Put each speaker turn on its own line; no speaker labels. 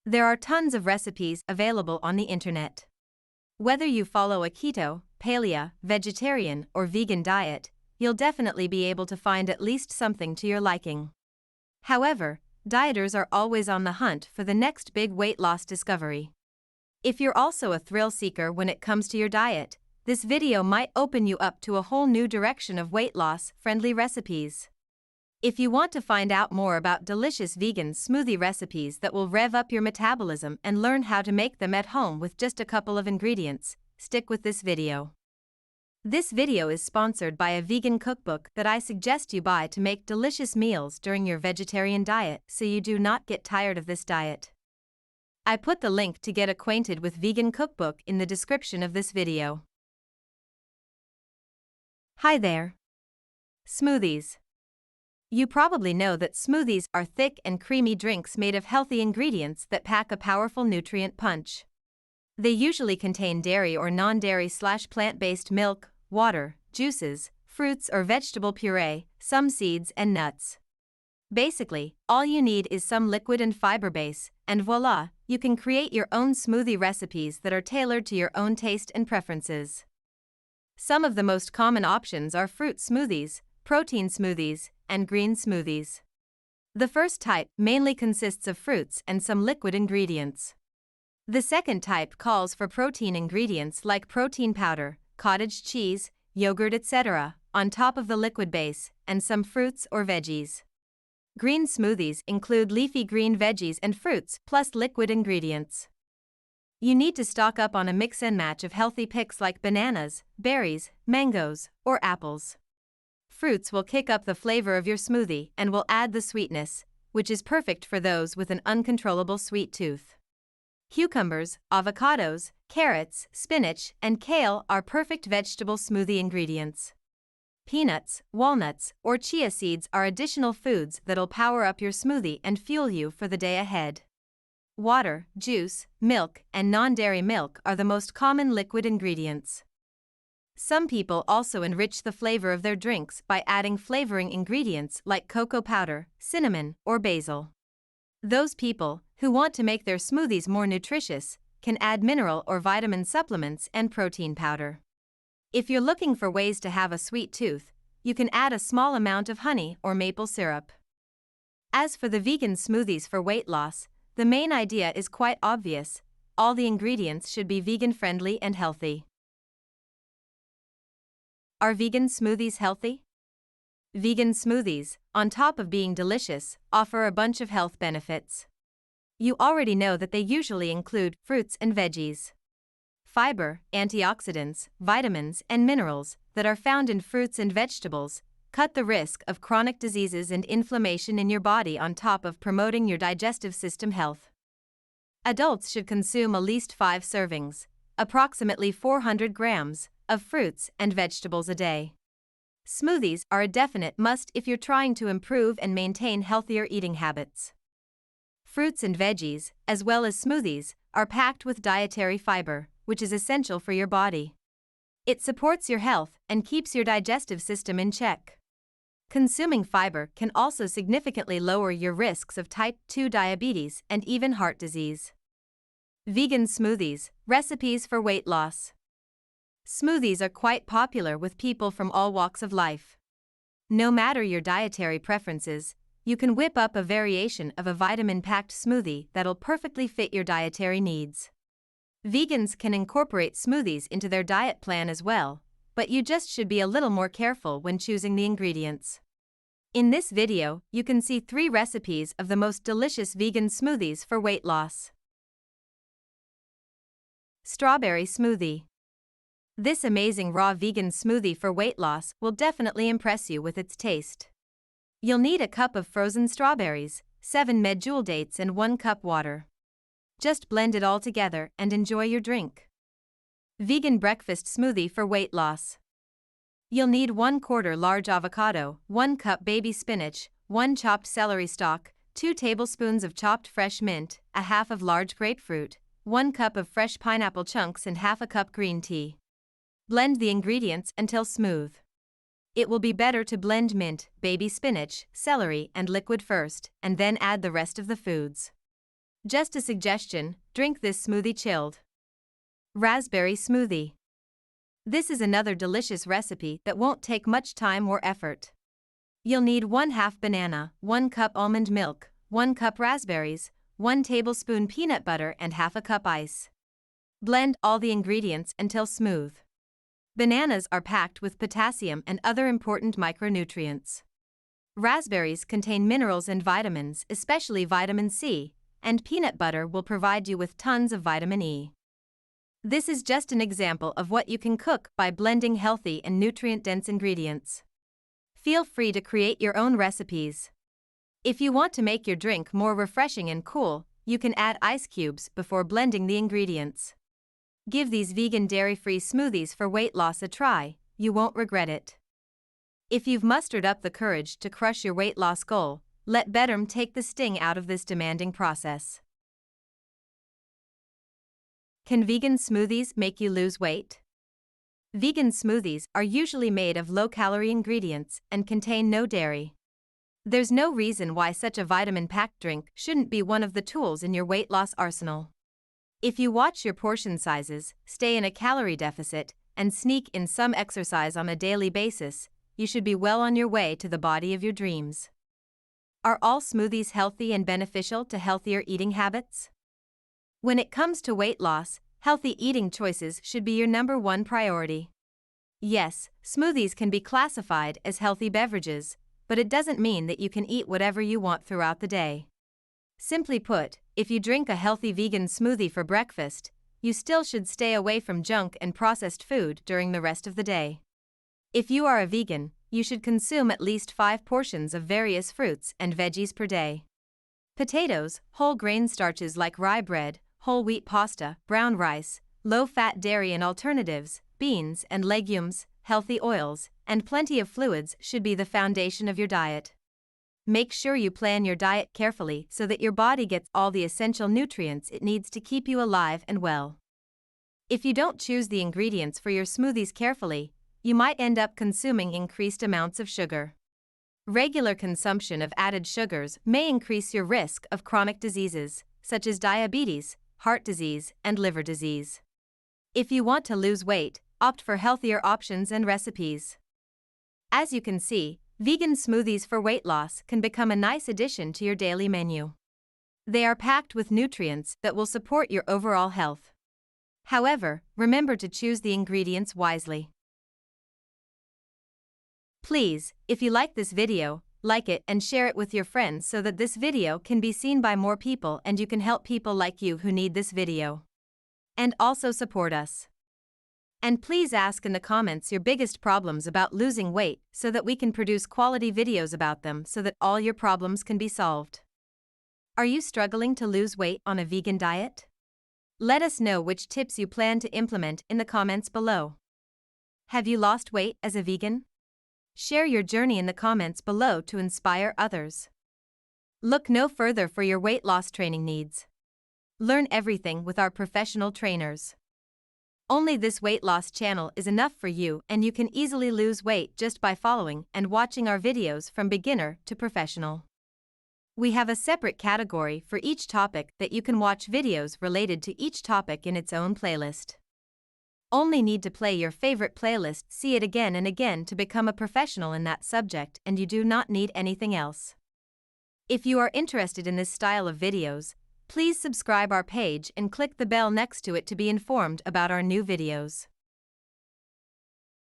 There are tons of recipes available on the internet. Whether you follow a keto, paleo, vegetarian, or vegan diet, you'll definitely be able to find at least something to your liking. However, dieters are always on the hunt for the next big weight loss discovery. If you're also a thrill seeker when it comes to your diet, this video might open you up to a whole new direction of weight loss-friendly recipes. If you want to find out more about delicious vegan smoothie recipes that will rev up your metabolism and learn how to make them at home with just a couple of ingredients, stick with this video. This video is sponsored by a vegan cookbook that I suggest you buy to make delicious meals during your vegetarian diet so you do not get tired of this diet. I put the link to get acquainted with vegan cookbook in the description of this video. Hi there. Smoothies. You probably know that smoothies are thick and creamy drinks made of healthy ingredients that pack a powerful nutrient punch. They usually contain dairy or non-dairy/plant-based milk, water, juices, fruits or vegetable puree, some seeds and nuts. Basically, all you need is some liquid and fiber base, and voila, you can create your own smoothie recipes that are tailored to your own taste and preferences. Some of the most common options are fruit smoothies, protein smoothies, and green smoothies. The first type mainly consists of fruits and some liquid ingredients. The second type calls for protein ingredients like protein powder, cottage cheese, yogurt, etc., on top of the liquid base, and some fruits or veggies. Green smoothies include leafy green veggies and fruits plus liquid ingredients. You need to stock up on a mix and match of healthy picks like bananas, berries, mangoes, or apples. Fruits will kick up the flavor of your smoothie and will add the sweetness, which is perfect for those with an uncontrollable sweet tooth. Cucumbers, avocados, carrots, spinach, and kale are perfect vegetable smoothie ingredients. Peanuts, walnuts, or chia seeds are additional foods that'll power up your smoothie and fuel you for the day ahead. Water, juice, milk, and non-dairy milk are the most common liquid ingredients. Some people also enrich the flavor of their drinks by adding flavoring ingredients like cocoa powder, cinnamon, or basil. Those people who want to make their smoothies more nutritious can add mineral or vitamin supplements and protein powder. If you're looking for ways to have a sweet tooth, you can add a small amount of honey or maple syrup. As for the vegan smoothies for weight loss, the main idea is quite obvious: all the ingredients should be vegan-friendly and healthy. Are vegan smoothies healthy? Vegan smoothies, on top of being delicious, offer a bunch of health benefits. You already know that they usually include fruits and veggies, fiber, antioxidants, vitamins, and minerals that are found in fruits and vegetables, cut the risk of chronic diseases and inflammation in your body on top of promoting your digestive system health. Adults should consume at least 5 servings, approximately 400 grams, of fruits and vegetables a day. Smoothies are a definite must if you're trying to improve and maintain healthier eating habits. Fruits and veggies, as well as smoothies, are packed with dietary fiber, which is essential for your body. It supports your health and keeps your digestive system in check. Consuming fiber can also significantly lower your risks of type 2 diabetes and even heart disease. Vegan smoothies, recipes for weight loss. Smoothies are quite popular with people from all walks of life. No matter your dietary preferences, you can whip up a variation of a vitamin-packed smoothie that'll perfectly fit your dietary needs. Vegans can incorporate smoothies into their diet plan as well, but you just should be a little more careful when choosing the ingredients. In this video, you can see 3 recipes of the most delicious vegan smoothies for weight loss. Strawberry smoothie. This amazing raw vegan smoothie for weight loss will definitely impress you with its taste. You'll need a cup of frozen strawberries, 7 medjool dates and 1 cup water. Just blend it all together and enjoy your drink. Vegan breakfast smoothie for weight loss. You'll need 1/4 large avocado, 1 cup baby spinach, 1 chopped celery stalk, 2 tablespoons of chopped fresh mint, a half of large grapefruit, 1 cup of fresh pineapple chunks and half a cup green tea. Blend the ingredients until smooth. It will be better to blend mint, baby spinach, celery, and liquid first, and then add the rest of the foods. Just a suggestion, drink this smoothie chilled. Raspberry smoothie. This is another delicious recipe that won't take much time or effort. You'll need 1/2 banana, 1 cup almond milk, 1 cup raspberries, 1 tablespoon peanut butter and 1/2 cup ice. Blend all the ingredients until smooth. Bananas are packed with potassium and other important micronutrients. Raspberries contain minerals and vitamins, especially vitamin C, and peanut butter will provide you with tons of vitamin E. This is just an example of what you can cook by blending healthy and nutrient-dense ingredients. Feel free to create your own recipes. If you want to make your drink more refreshing and cool, you can add ice cubes before blending the ingredients. Give these vegan dairy-free smoothies for weight loss a try, you won't regret it. If you've mustered up the courage to crush your weight loss goal, let Bedroom take the sting out of this demanding process. Can vegan smoothies make you lose weight? Vegan smoothies are usually made of low-calorie ingredients and contain no dairy. There's no reason why such a vitamin-packed drink shouldn't be one of the tools in your weight loss arsenal. If you watch your portion sizes, stay in a calorie deficit, and sneak in some exercise on a daily basis, you should be well on your way to the body of your dreams. Are all smoothies healthy and beneficial to healthier eating habits? When it comes to weight loss, healthy eating choices should be your number one priority. Yes, smoothies can be classified as healthy beverages, but it doesn't mean that you can eat whatever you want throughout the day. Simply put, if you drink a healthy vegan smoothie for breakfast, you still should stay away from junk and processed food during the rest of the day. If you are a vegan, you should consume at least 5 portions of various fruits and veggies per day. Potatoes, whole grain starches like rye bread, whole wheat pasta, brown rice, low-fat dairy and alternatives, beans and legumes, healthy oils, and plenty of fluids should be the foundation of your diet. Make sure you plan your diet carefully so that your body gets all the essential nutrients it needs to keep you alive and well. If you don't choose the ingredients for your smoothies carefully, you might end up consuming increased amounts of sugar. Regular consumption of added sugars may increase your risk of chronic diseases, such as diabetes, heart disease, and liver disease. If you want to lose weight, opt for healthier options and recipes. As you can see, vegan smoothies for weight loss can become a nice addition to your daily menu. They are packed with nutrients that will support your overall health. However, remember to choose the ingredients wisely. Please, if you like this video, like it and share it with your friends so that this video can be seen by more people and you can help people like you who need this video. And also support us. And please ask in the comments your biggest problems about losing weight so that we can produce quality videos about them so that all your problems can be solved. Are you struggling to lose weight on a vegan diet? Let us know which tips you plan to implement in the comments below. Have you lost weight as a vegan? Share your journey in the comments below to inspire others. Look no further for your weight loss training needs. Learn everything with our professional trainers. Only this weight loss channel is enough for you, and you can easily lose weight just by following and watching our videos from beginner to professional. We have a separate category for each topic that you can watch videos related to each topic in its own playlist. Only need to play your favorite playlist, see it again and again to become a professional in that subject, and you do not need anything else. If you are interested in this style of videos, please subscribe our page and click the bell next to it to be informed about our new videos.